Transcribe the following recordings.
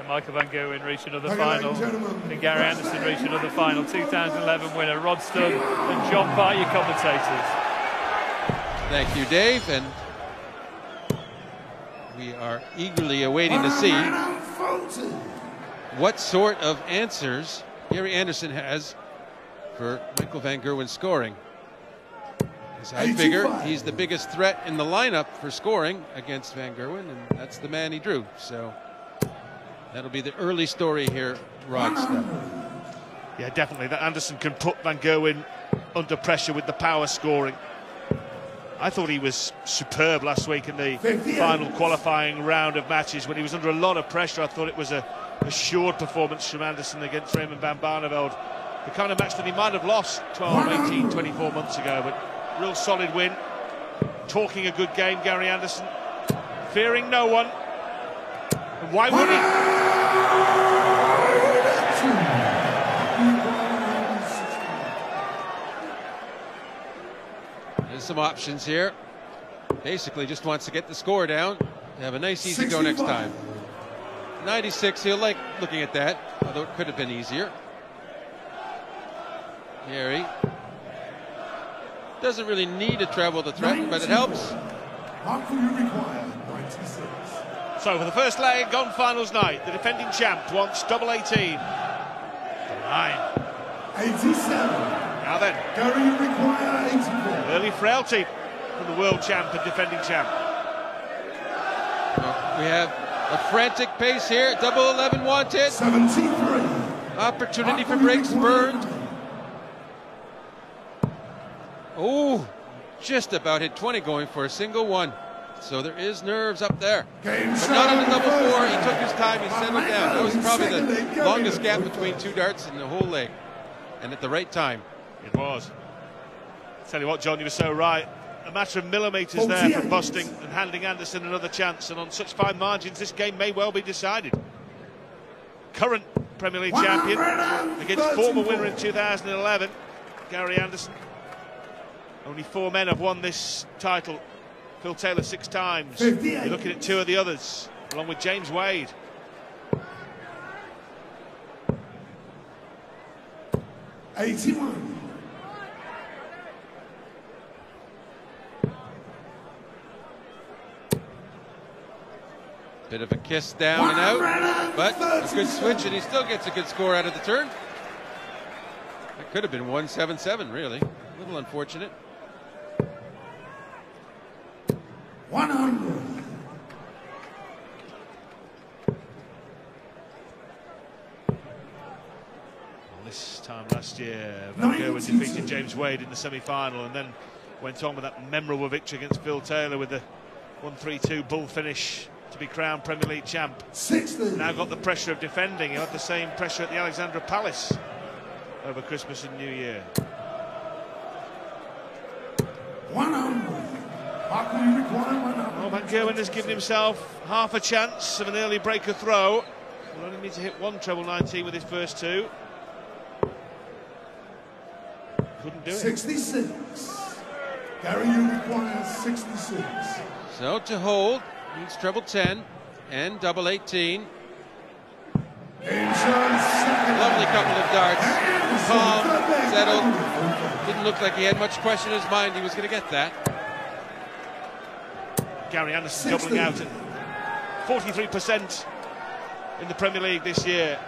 Can Michael van Gerwen reach another final? Can Gary Anderson reach another final? 2011 winner Rod Studd and John Parr, your commentators. Thank you, Dave, and we are eagerly awaiting to see what sort of answers Gary Anderson has for Michael van Gerwen's scoring. As I figure he's the biggest threat in the lineup for scoring against van Gerwen, and that's the man he drew. So that'll be the early story here, Rod Studd. Yeah, definitely. That Anderson can put van Gerwen under pressure with the power scoring. I thought he was superb last week in the final qualifying round of matches when he was under a lot of pressure. I thought it was a assured performance from Anderson against Raymond van Barneveld. The kind of match that he might have lost 12, 18, 24 months ago, but real solid win. Talking a good game, Gary Anderson. Fearing no one. And why would he? There's some options here. Basically just wants to get the score down to have a nice easy go next time. 96, he'll like looking at that, although it could have been easier. Gary doesn't really need to travel to threaten, but it helps. So for the first leg on finals night, the defending champ wants double 18. 9. 87. Now then, Gary require 84. Early frailty from the world champ and defending champ. We have a frantic pace here. Double 11 wanted. 73. Opportunity for breaks burned. Oh, just about hit 20 going for a single one. So there is nerves up there. But not on the double 4. He took his time. He settled down. That was probably the longest gap between two darts in the whole leg. And at the right time. It was. Tell you what, John, you were so right. A matter of millimetres there for busting and handing Anderson another chance. And on such fine margins, this game may well be decided. Current Premier League champion against former winner in 2011, Gary Anderson. Only 4 men have won this title. Phil Taylor 6 times. You're looking at 2 of the others, along with James Wade. '81. Bit of a kiss down and out, but a good switch, and he still gets a good score out of the turn. That could have been 177, really. A little unfortunate. 100. This time last year, van Gerwen defeated James Wade in the semi-final and then went on with that memorable victory against Phil Taylor with the 1-3-2 bull finish to be crowned Premier League champ. 60. Now got the pressure of defending. He had the same pressure at the Alexandra Palace over Christmas and New Year. 100. Well, van Gerwen has given himself half a chance of an early breaker throw. Will only need to hit 1 treble 19 with his first 2. Couldn't do it. 66. Gary, you require 66. So to hold, needs treble 10 and double 18. Lovely couple of darts. Calm, settled. Didn't look like he had much question in his mind he was going to get that. Gary Anderson doubling out at 43% in the Premier League this year.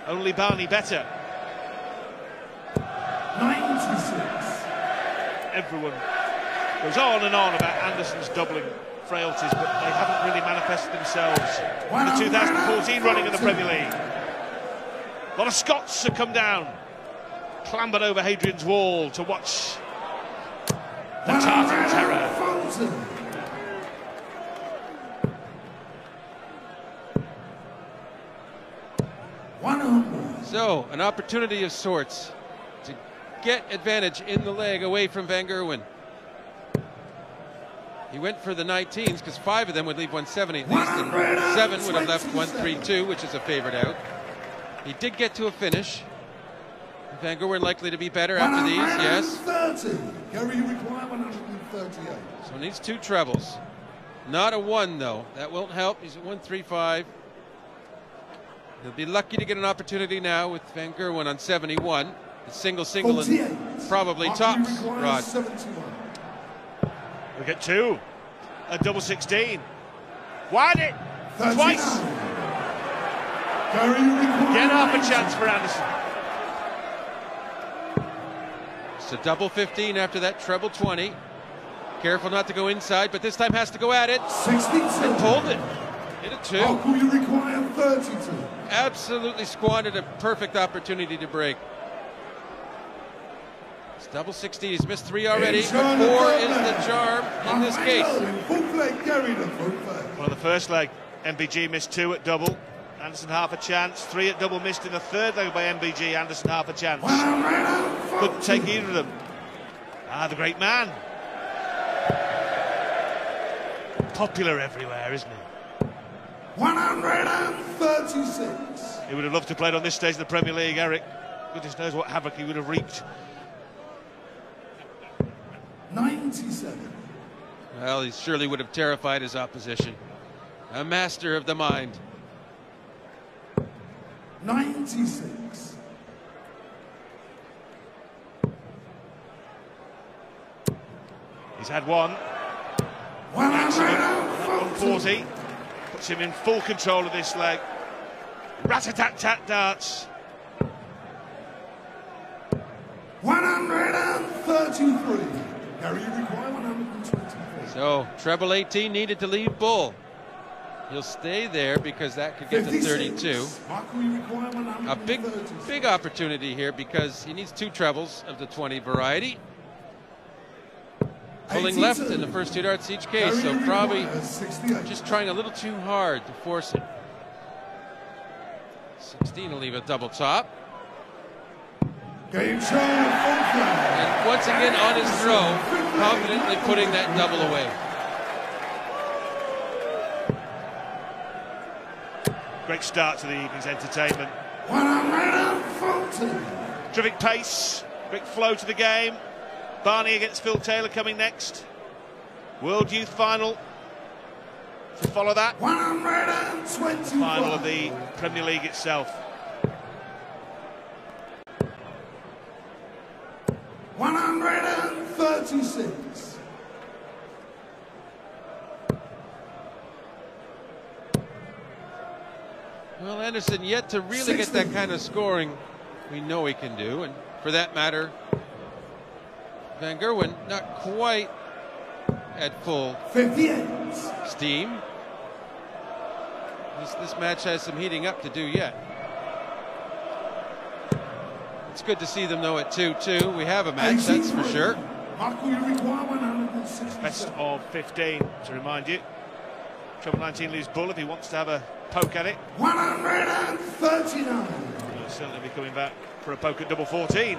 Only Barney better. 96. Everyone goes on and on about Anderson's doubling frailties, but they haven't really manifested themselves in the 2014 running of the Premier League. A lot of Scots have come down, clambered over Hadrian's Wall to watch the Tartan Terror. So, an opportunity of sorts to get advantage in the leg away from van Gerwen. He went for the 19s because 5 of them would leave 170 at least, and 7 would have left 132, which is a favorite out. He did get to a finish. Van Gerwen likely to be better after these, yes. Gary, you require 138. So he needs 2 trebles. Not a 1 though. That won't help. He's at 135. He'll be lucky to get an opportunity now with Van Gerwen on 71. The single and probably tops, Rod. 71. We get two. A double 16. Wide it 39. twice. Gary, you require Again, half a 90. chance for Anderson. It's a double 15 after that treble 20. Careful not to go inside, but this time has to go at it. 62. And pulled it. Hit a two. How could you require 32? Absolutely squandered a perfect opportunity to break. It's double 16. He's missed three already, but four is the charm in this case. Full flag, Gary, the full flag. Well, the first leg, MBG missed two at double. Anderson half a chance. Three at double missed in the third leg by MBG. Anderson half a chance. Couldn't take either of them. Ah, the great man. Popular everywhere, isn't he? 136. He would have loved to play on this stage of the Premier League, Eric. Goodness knows what havoc he would have reaped. 97. Well, he surely would have terrified his opposition. A master of the mind. 96. He's had one. Excellent. 140. Puts him in full control of this leg. Rat-a-tat-tat darts. 133. Gary, you require 124. So, treble 18 needed to leave bull. He'll stay there because that could get to 32. Marco, you require 136. A big opportunity here because he needs two trebles of the 20 variety. Pulling left in the first two darts each case, so probably just trying a little too hard to force it. 16 will leave a double top. Game show, full flag. And once again on his throw, confidently putting that double away. Great start to the evening's entertainment. 140. Terrific pace, great flow to the game. Barney against Phil Taylor coming next. World Youth Final to follow that. 125. Final of the Premier League itself. 136. Well, Anderson yet to really get that kind of scoring we know he can do, and for that matter, Van Gerwen not quite at full 58. steam. This match has some heating up to do yet. It's good to see them though at 2-2. We have a match, that's for sure. Marco, you require 167. Best of 15 to remind you. Treble 19 leaves bull if he wants to have a poke at it. 139. He'll certainly be coming back for a poke at double 14.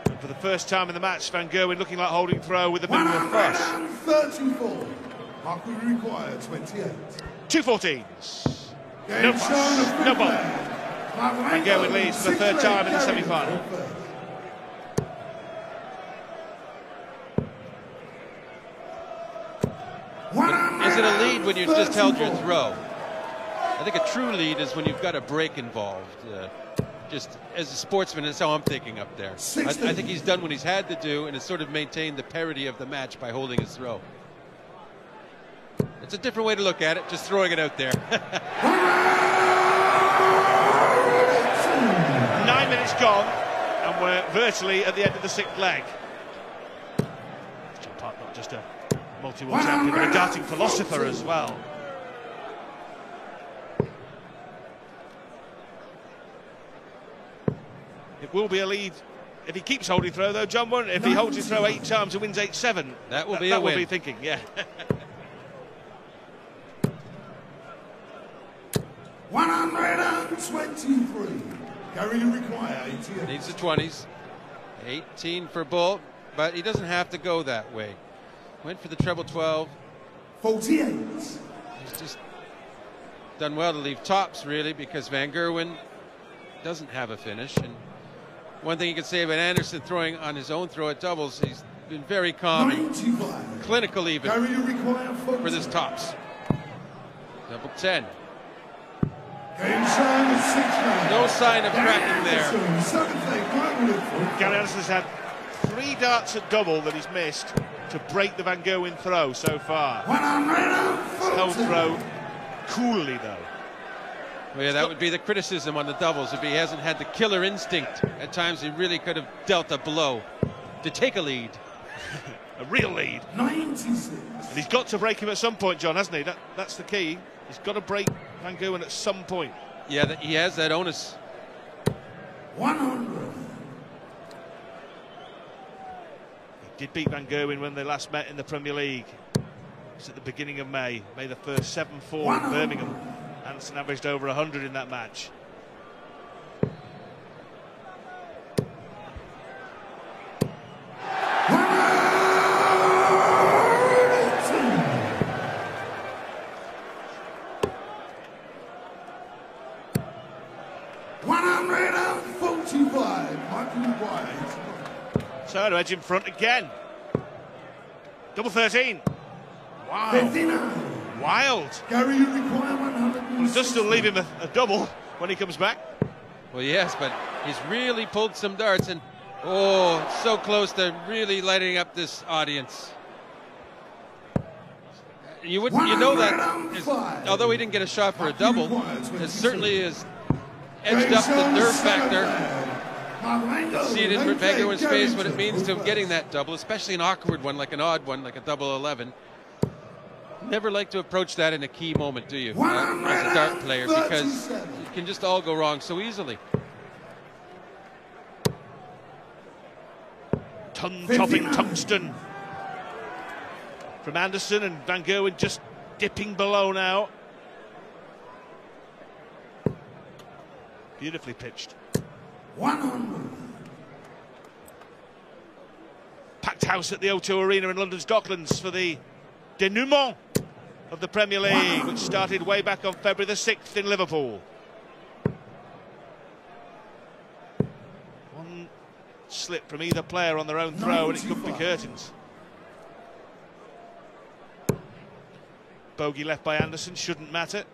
And for the first time in the match, Van Gerwen looking like holding throw with a minimum of fuss. 134. Marco, you require 28. 214s. Game No show, fuss, full no ball. flag. Van Gerwen leads for the third time in the semi-final. Is it a lead when you've just held your throw? I think a true lead is when you've got a break involved. Just as a sportsman, that's how I'm thinking up there. I think he's done what he's had to do and has sort of maintained the parity of the match by holding his throw. It's a different way to look at it, just throwing it out there. 9 minutes gone, and we're virtually at the end of the sixth leg. John Park, not just a multi-world champion, but a darting philosopher as well. It will be a lead if he keeps holding throw, though, John. Won't it? If he holds his throw 8 times and wins 8-7, that will be that a win. will be thinking, yeah. 123. Gary, you require 88. Needs the 20s. 18 for Bull, but he doesn't have to go that way. Went for the treble 12. 48. He's just done well to leave tops, really, because Van Gerwen doesn't have a finish. And one thing you can say about Anderson throwing on his own throw at doubles, he's been very calm and clinical even Gary, you require 40. for this tops. Double 10. No sign of cracking there. Gary Anderson's had 3 darts at double that he's missed to break the Van Gerwen throw so far. Held throw coolly though. Well, yeah, that would be the criticism on the doubles. If he hasn't had the killer instinct, at times he really could have dealt a blow to take a lead. A real lead. 96. And he's got to break him at some point, John, hasn't he? That's the key. He's got to break Van Gerwen at some point. Yeah, he has that onus. 100. He did beat Van Gerwen when they last met in the Premier League. It was at the beginning of May the 1st, 7-4 in Birmingham. Anderson averaged over 100 in that match. So to edge in front again. Double 13. Wow. 59. Wild. Gary, you require 100. Well, it does still leave him a double when he comes back. Well, yes, but he's really pulled some darts, and oh, so close to really lighting up this audience. You know that, although he didn't get a shot for a double, it certainly has edged up the nerve factor. See it in Van Gerwen's face what it means to him getting that double, especially an awkward one, like an odd one, like a double 11. Never like to approach that in a key moment, do you, as a dart player, because it can just all go wrong so easily. Tongue-topping tungsten from Anderson, and Van Gerwen just dipping below now. Beautifully pitched. 100. Packed house at the O2 Arena in London's Docklands for the denouement of the Premier League, which started way back on February the 6th in Liverpool. One slip from either player on their own throw and it could be curtains. Bogey left by Anderson, shouldn't matter.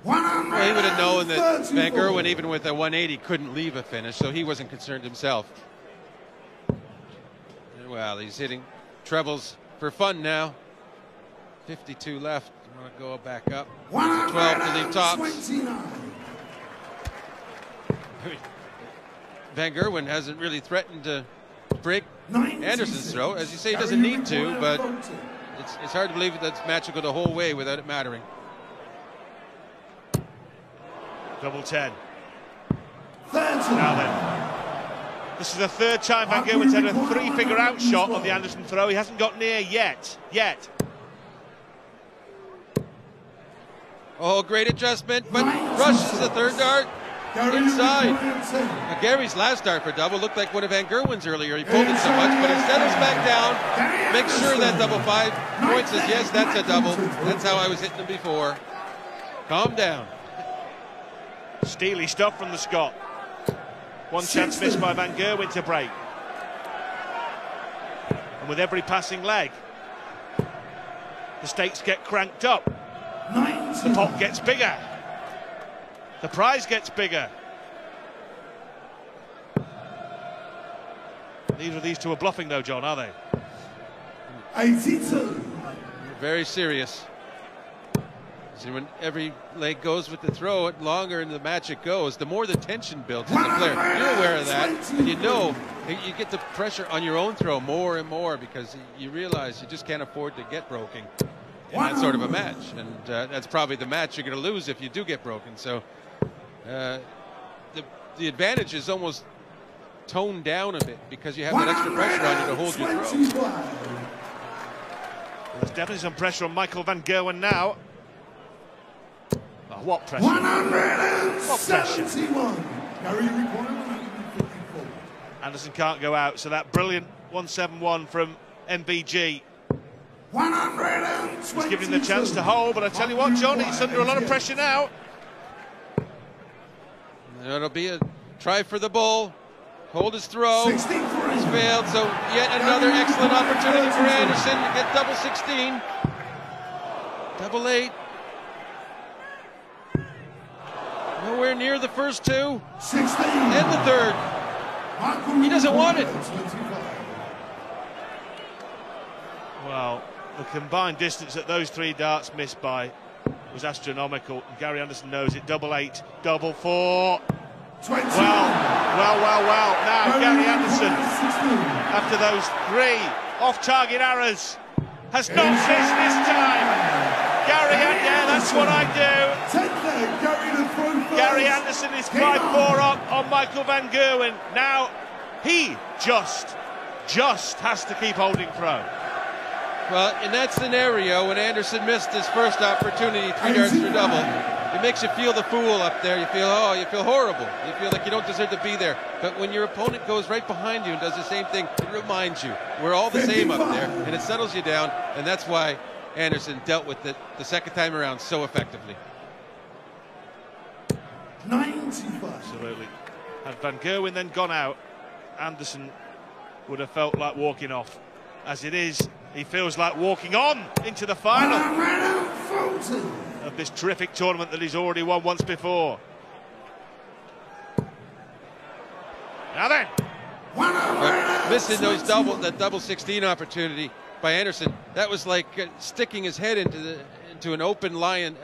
Well, he would have known that Van Gerwen, even with a 180, couldn't leave a finish, so he wasn't concerned himself. Well, he's hitting trebles for fun now. 52 left. You want to go back up. 12 to leave tops. Van Gerwen hasn't really threatened to break Anderson's throw. As you say, he doesn't need to, but it's hard to believe that this match will go the whole way without it mattering. Double 10. Now then, this is the 3rd time Van Gerwen's had a 3-figure out shot on the Anderson throw. He hasn't got near yet. Oh, great adjustment, but rushes the 3rd dart inside. Now, Gary's last dart for double looked like one of Van Gerwen's earlier. He pulled it so much, but he settles back down, makes sure that double 5 points says, yes, that's a double. That's how I was hitting him before. Calm down. Steely stuff from the Scot. One chance missed by Van Gerwen to break. And with every passing leg, the stakes get cranked up. The pot gets bigger. The prize gets bigger. Neither of these two are bluffing though, John, are they? 82. Very serious. See, when every leg goes with the throw, the longer into the match it goes, the more the tension builds as a player. You're aware of that, and you know you get the pressure on your own throw more and more because you realize you just can't afford to get broken in that sort of a match, and that's probably the match you're going to lose if you do get broken. So the advantage is almost toned down a bit because you have that extra pressure on you to hold your throw. Well, there's definitely some pressure on Michael Van Gerwen now. Oh, what pressure? 171. Anderson can't go out, so that brilliant 171 from MBG. 122. He's giving him the chance to hold, but I tell you what, John, he's under a lot of pressure now. It'll be a try for the bull. Hold his throw. 63. He's failed, so yet another excellent opportunity for Anderson to get double 16. Double 8. anywhere near the first two 16. and the third. He doesn't want it. Well, the combined distance that those three darts missed by was astronomical. And Gary Anderson knows it. 8-8, 4-4. 20. Well. Now Gary Anderson, after those three off-target errors, has not missed this time. Gary, yeah, that's what I do. Gary Anderson is 5-4 up on Michael van Gerwen. Now he just has to keep holding pro. Well, in that scenario, when Anderson missed his first opportunity, 3 darts for double, it makes you feel the fool up there. You feel horrible. You feel like you don't deserve to be there. But when your opponent goes right behind you and does the same thing, it reminds you we're all the same up there, and it settles you down. And that's why Anderson dealt with it the second time around so effectively. 95. Absolutely. Had van Gerwen then gone out, Anderson would have felt like walking off. As it is, he feels like walking on into the final of this terrific tournament that he's already won once before. Now then, missing that double 16 opportunity by Anderson, that was like sticking his head into an open lion,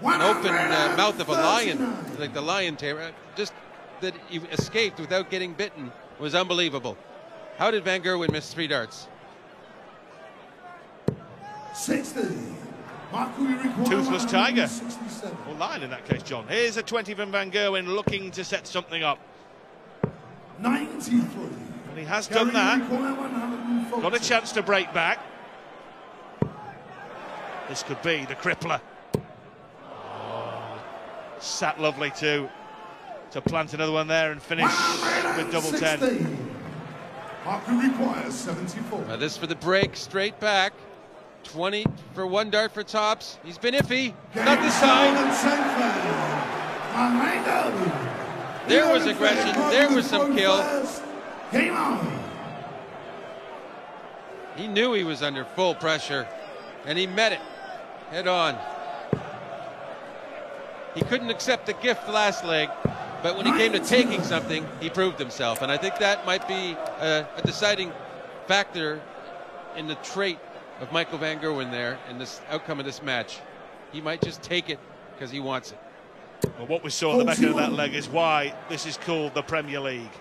mouth of a lion, like the lion tamer. Just that he escaped without getting bitten was unbelievable. How did van Gerwen miss 3 darts? 60. Toothless tiger. Or lion in that case, John. Here's a 20 from van Gerwen looking to set something up. 93. And he has done that. Got a chance to break back. This could be the crippler. Sat lovely to plant another one there and finish with double 10. Requires 74. Now this for the break, straight back. 20 for 1 dart for tops. He's been iffy. Not this time. There was aggression. There was some kill. Game on. He knew he was under full pressure, and he met it head on. He couldn't accept the gift last leg, but when he came to taking something, he proved himself. And I think that might be a deciding factor in the trait of Michael van Gerwen there in this outcome of this match. He might just take it because he wants it. Well, what we saw at the back end of that leg is why this is called the Premier League.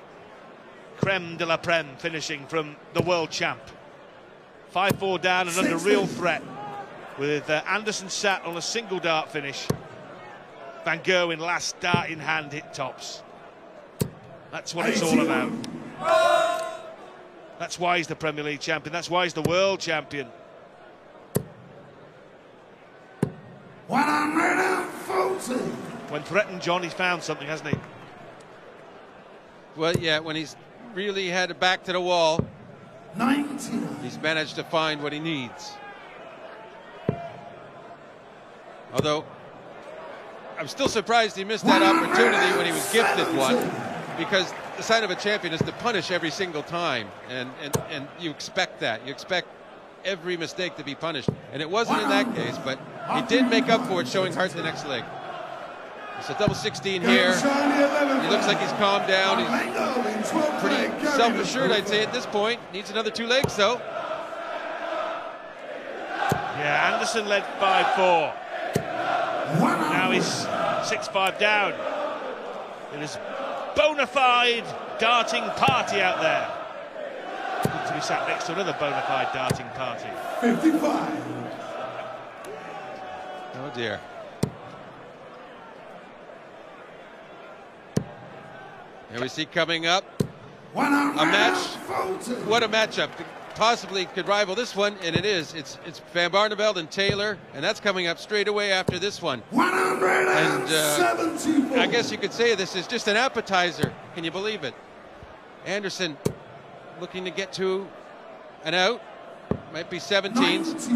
Creme de la Prem, finishing from the world champ. 5-4 down and under real threat, with Anderson sat on a single dart finish. Van Gerwen last dart in hand hit tops. That's what it's all about. That's why he's the Premier League champion. That's why he's the world champion. 140. When threatened, John, he's found something, hasn't he? Well, yeah, when he's really had it back to the wall, 99. he's managed to find what he needs. Although, I'm still surprised he missed that opportunity when he was gifted one, because the sign of a champion is to punish every single time, and you expect that. You expect every mistake to be punished, and it wasn't in that case, but he did make up for it, showing heart the next leg. It's a double 16 here. He looks like he's calmed down. He's pretty self-assured, I'd say, at this point. Needs another 2 legs, though. Yeah, Anderson led 5-4. Now he's 6-5 down. It is bona fide darting party out there. Good to be sat next to another bona fide darting party. 55. Oh, dear. Here we see coming up a match. What a matchup. Possibly could rival this one, and it is. It's Van Barneveld and Taylor, and that's coming up straight away after this one. And I guess you could say this is just an appetizer. Can you believe it? Anderson looking to get to an out. Might be 17s.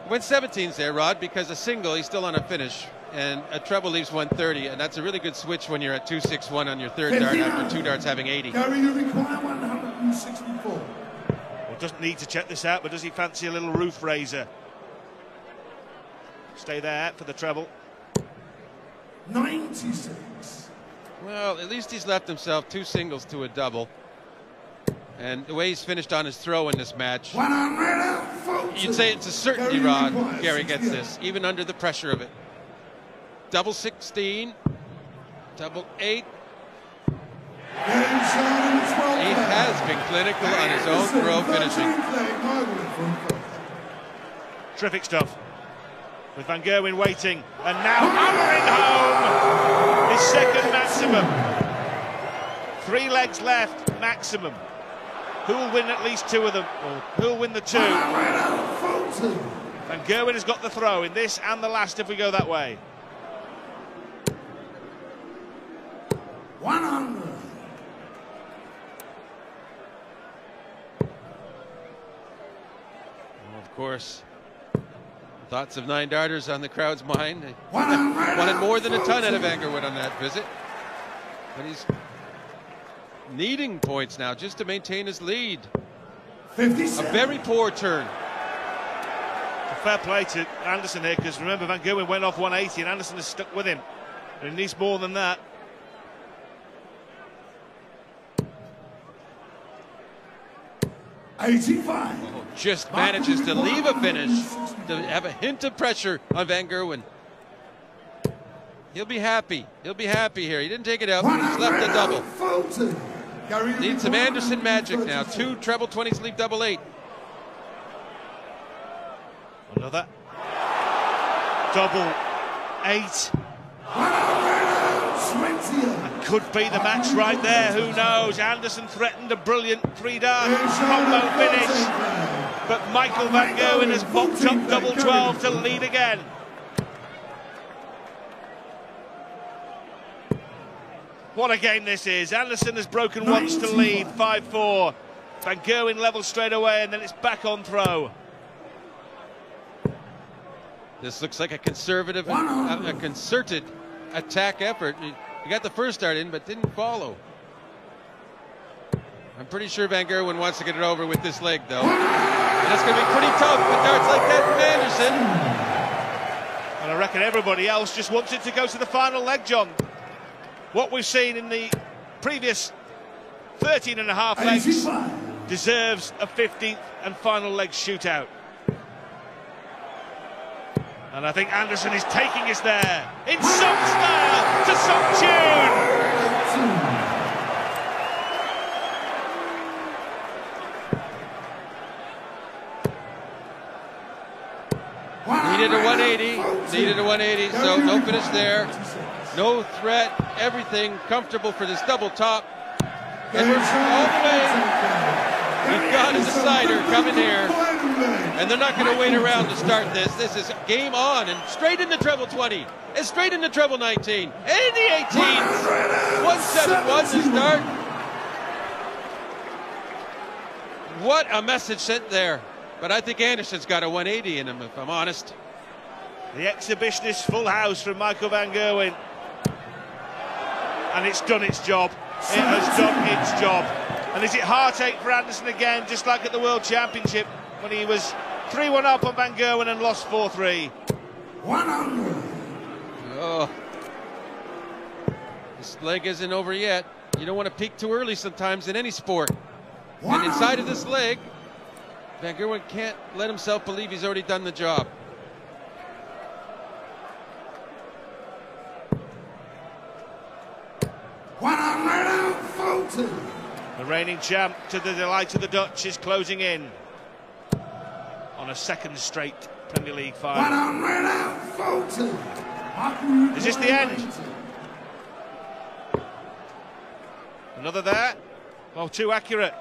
Went 17s there, Rod, because a single, he's still on a finish. And a treble leaves 130, and that's a really good switch when you're at 261 on your third dart after 2 darts having 80. Gary, you require 164. Well, doesn't need to check this out, but does he fancy a little roof raiser? Stay there for the treble. 96. Well, at least he's left himself 2 singles to a double. And the way he's finished on his throw in this match, 140. you'd say it's a certainty, Rod. Gary gets this, even under the pressure of it. Double 16, double 8. He has been clinical on his own throw finishing. Terrific stuff. With Van Gerwen waiting, and now hammering home his second maximum. 3 legs left, maximum. Who will win at least 2 of them? Or who will win the 2? Van Gerwen has got the throw in this and the last if we go that way. 100. Well, of course, thoughts of 9 darters on the crowd's mind. They wanted more than a ton out of Van Gerwen on that visit. But he's needing points now just to maintain his lead. 57. A very poor turn. Fair play to Anderson here, because remember, Van Gerwen went off 180 and Anderson is stuck with him. And he needs more than that. Just manages to leave a finish, to have a hint of pressure on Van Gerwen. He'll be happy. He'll be happy here. He didn't take it out, but he's left a double. Needs some Anderson magic now. 2 treble 20s leave double 8. Another double 8. That could be the match right there, who knows? Anderson threatened a brilliant 3-dart combo finish, but Michael Van Gerwen has boxed up double 12 to lead again. What a game this is. Anderson has broken once to lead, 5-4. Van Gerwen level straight away, and then it's back on throw. This looks like a conservative, a concerted attack effort. He got the first dart in, but didn't follow. I'm pretty sure Van Gerwen wants to get it over with this leg, though. And that's going to be pretty tough with darts like that from Anderson. And I reckon everybody else just wants it to go to the final leg, John. What we've seen in the previous 13 and a half legs deserves a 15th and final leg shootout. And I think Anderson is taking us there in some style, to some tune. Needed a 180, needed a 180, so no finish there. No threat, everything comfortable for this double top. And we're all the way. We've got a decider coming here. And they're not going to wait around to start this. This is game on and straight into treble 20. And straight into treble 19. And the 18s. 171 to start. What a message sent there. But I think Anderson's got a 180 in him, if I'm honest. The exhibitionist full house from Michael Van Gerwen. And it's done its job. It has done its job. And is it heartache for Anderson again, just like at the World Championship when he was 3-1 up on Van Gerwen and lost 4-3? 100. Oh. This leg isn't over yet. You don't want to peak too early sometimes in any sport. And inside of this leg, Van Gerwen can't let himself believe he's already done the job. The reigning champ, to the delight of the Dutch, is closing in on a second straight Premier League final. Is this the end? Another there. Oh, too accurate.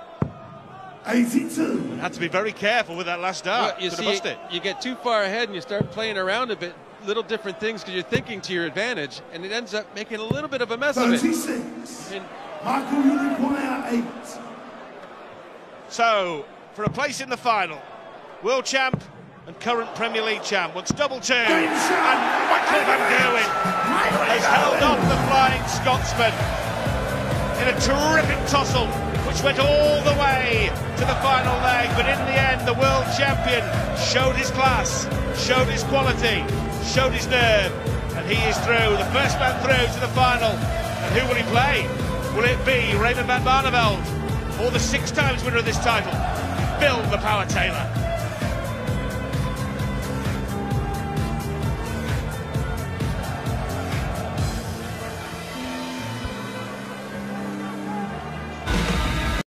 82. Had to be very careful with that last dart. Well, you see, you get too far ahead and you start playing around a bit, little different things, because you're thinking to your advantage, and it ends up making a little bit of a mess of it. 36. And Michael, you require 8. So, for a place in the final, world champ and current Premier League champ wants double 2, and Michael Van Gerwen has held off the Flying Scotsman in a terrific tussle, which went all the way to the final leg, but in the end the world champion showed his class, showed his quality, showed his nerve, And he is through, the first man through to the final. And who will he play? Will it be Raymond van Barneveld, or the 6 times winner of this title, Bill the Power Taylor?